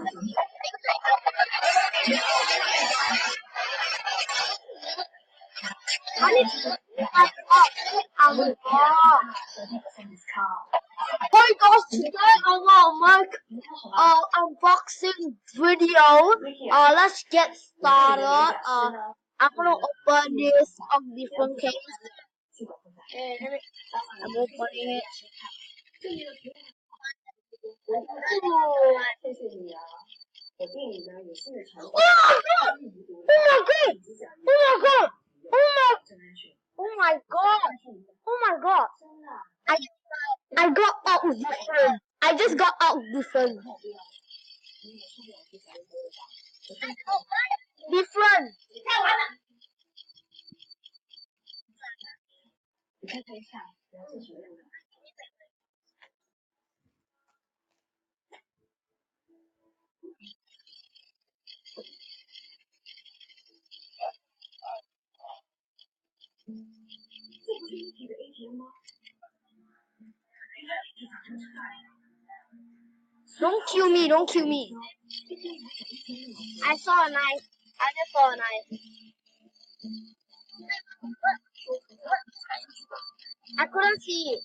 Hi guys, today I will make unboxing video. Let's get started. I'm gonna open this on different case. I'm opening it. Oh my god! Oh my god! I got out different. I just got out different. Different. Don't kill me, don't kill me. I saw a knife. I just saw a knife. I couldn't see it.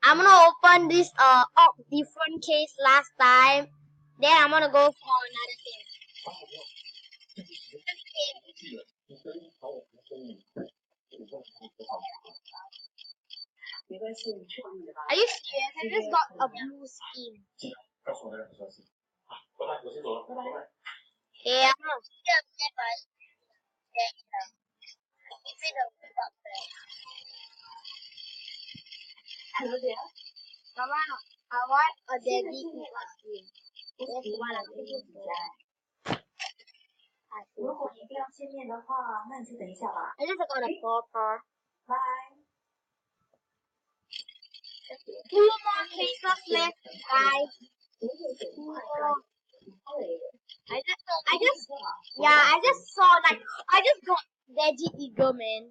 I'm gonna open this different case last time. Then I'm gonna go for another thing. Are you serious? I just got a blue skin. Yeah, I'm gonna I want a daddy skin. That's what I'm looking for. I just got a purple. Two more cases left, guys. I just saw like I just got Veggie Eagle, man.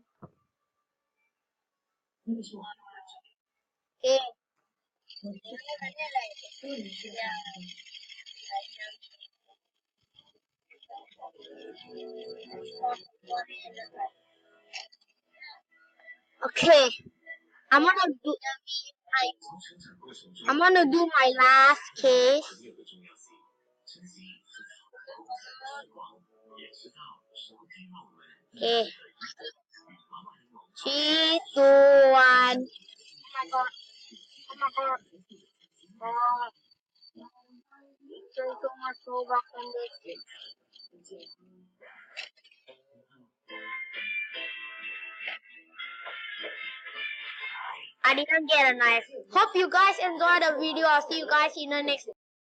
Okay. Okay. I'm gonna do my last case. Okay. 3, 2, 1. Oh my god. Oh my god. There's so much robux on this. I didn't get a knife. Hope you guys enjoyed the video. I'll see you guys in the next